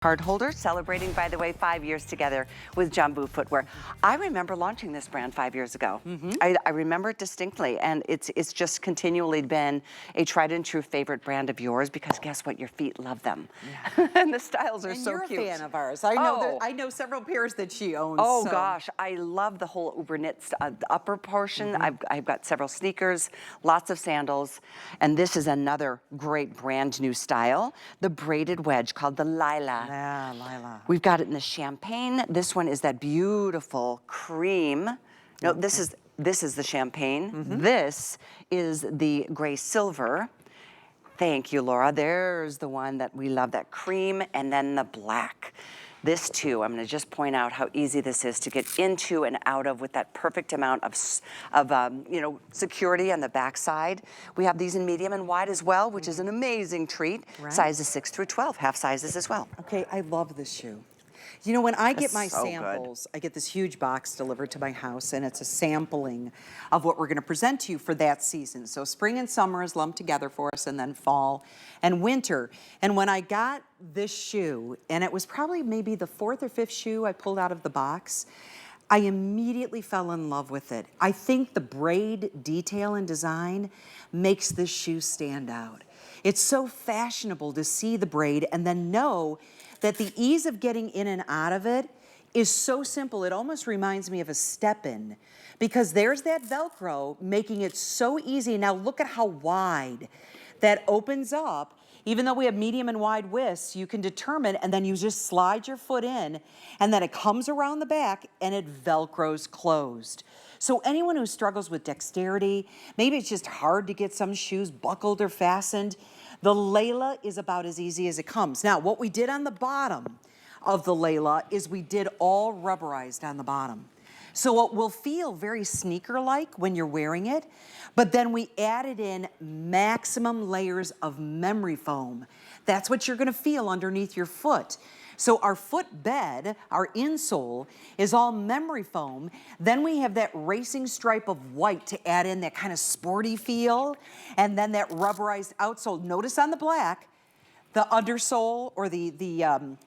Card holder, celebrating, by the way, 5 years together with JBU Footwear. I remember launching this brand 5 years ago. I remember it distinctly, and it's just continually been a tried and true favorite brand of yours because guess what? Your feet love them. Yeah. And the styles are so cute. You're a fan of ours. I know I know several pairs that she owns. Oh gosh, I love the whole Uber knit, the upper portion. I've got several sneakers, lots of sandals, and this is another great brand new style, the braided wedge called the Leila. Yeah, Leila. We've got it in the champagne. This one is that beautiful cream. No, this is the champagne. This is the gray silver. Thank you, Laura. There's the one that we love, that cream, and then the black. This too, I'm gonna just point out how easy this is to get into and out of with that perfect amount of security on the backside. We have these in medium and wide as well, which is an amazing treat. Right. Sizes 6 through 12, half sizes as well. Okay, I love this shoe. You know, when I get my so samples, I get this huge box delivered to my house, and it's a sampling of what we're going to present to you for that season. So spring and summer is lumped together for us, and then fall and winter. And when I got this shoe, and it was probably maybe the 4th or 5th shoe I pulled out of the box, I immediately fell in love with it. I think the braid detail and design makes this shoe stand out. It's so fashionable to see the braid and then know that the ease of getting in and out of it is so simple. It almost reminds me of a step-in because there's that Velcro making it so easy. Now look at how wide that opens up. Even though we have medium and wide widths, you can determine, and then you just slide your foot in, and then it comes around the back and it Velcros closed. So anyone who struggles with dexterity, maybe it's just hard to get some shoes buckled or fastened, the Leila is about as easy as it comes. Now, what we did on the bottom of the Leila is we did all rubberized on the bottom. So it will feel very sneaker-like when you're wearing it, but then we added in maximum layers of memory foam. That's what you're gonna feel underneath your foot. So our foot bed, our insole, is all memory foam. Then we have that racing stripe of white to add in that kind of sporty feel, and then that rubberized outsole. Notice on the black, the undersole or the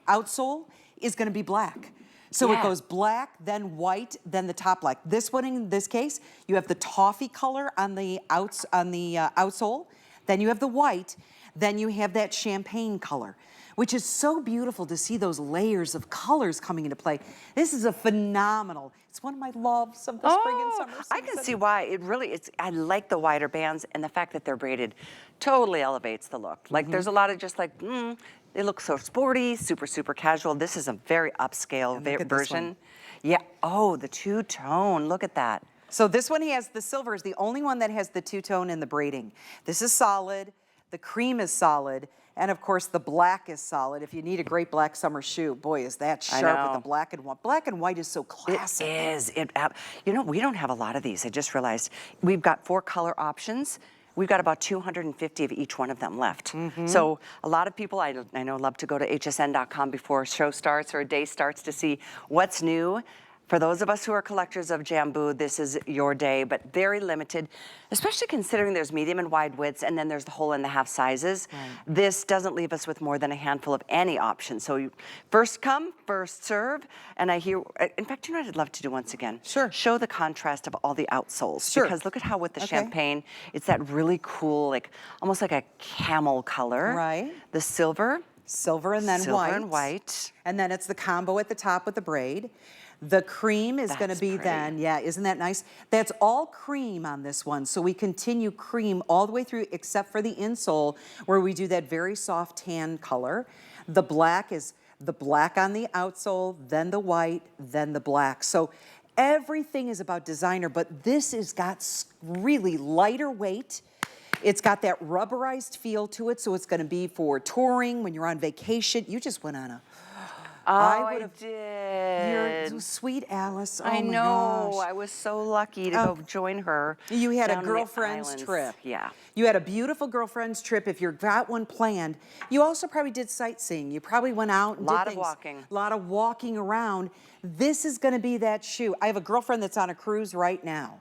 outsole is gonna be black. So it goes black, then white, then the top black. This one, in this case, you have the toffee color on the outsole, then you have the white, then you have that champagne color, which is so beautiful to see those layers of colors coming into play. This is a phenomenal, it's one of my loves of the spring and summer season. I can see why. I like the wider bands, and the fact that they're braided totally elevates the look. Like there's a lot of just like, they look so sporty, super, super casual. This is a very upscale version. Yeah, oh, the two-tone, look at that. So this one, he has the silver, is the only one that has the two-tone in the braiding. This is solid, the cream is solid, and of course the black is solid. If you need a great black summer shoe, boy, is that sharp with the black and white. Black and white is so classic. It is. You know, we don't have a lot of these. I just realized we've got 4 color options. We've got about 250 of each one of them left. So a lot of people, I know, love to go to hsn.com before a show starts or a day starts to see what's new. For those of us who are collectors of JBU, this is your day, but very limited, especially considering there's medium and wide widths, and then there's the whole and the half sizes. This doesn't leave us with more than a handful of any options. So you first come, first serve, and I hear, in fact, you know what I'd love to do once again? Sure. Show the contrast of all the outsoles. Sure. Because look at how with the champagne, it's that really cool, like almost like a camel color. Right. The silver. Silver and then white. Silver and white. And then it's the combo at the top with the braid. The cream is going to be then, yeah, isn't that nice? That's all cream on this one. So we continue cream all the way through except for the insole where we do that very soft tan color. The black is the black on the outsole, then the white, then the black. So everything is about designer, but this has got really lighter weight. It's got that rubberized feel to it, so it's going to be for touring, when you're on vacation. You just went on a... I did. You're sweet Alice. Oh I my know. gosh. I was so lucky to go join her. You had a down girlfriend's trip. Yeah. You had a beautiful girlfriend's trip. If you've got one planned, you also probably did sightseeing. You probably went out and did things. A lot of walking around. This is going to be that shoe. I have a girlfriend that's on a cruise right now.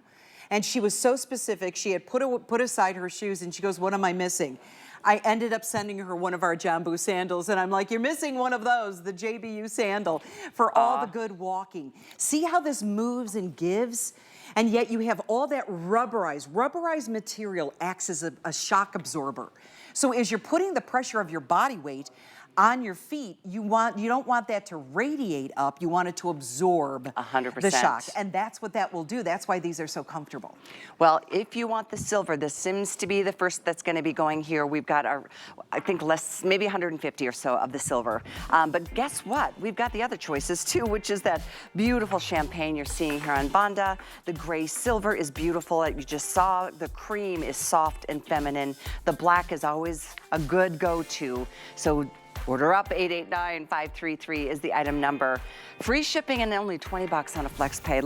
And she was so specific. She had put aside her shoes and she goes, what am I missing? I ended up sending her one of our JBU sandals, and I'm like, you're missing one of those, the JBU sandal, for all the good walking. See how this moves and gives? And yet you have all that rubberized material acts as a shock absorber. So as you're putting the pressure of your body weight on your feet, you don't want that to radiate up. You want it to absorb 100%. the shock. And that's what that will do. That's why these are so comfortable. Well, if you want the silver, this seems to be the first that's going to be going here. We've got our, I think maybe 150 or so of the silver. But guess what? We've got the other choices too, which is that beautiful champagne you're seeing here on Banda. The gray silver is beautiful, like you just saw. The cream is soft and feminine. The black is always a good go-to. So order up, 889-533 is the item number. Free shipping and only $20 on a flex pay.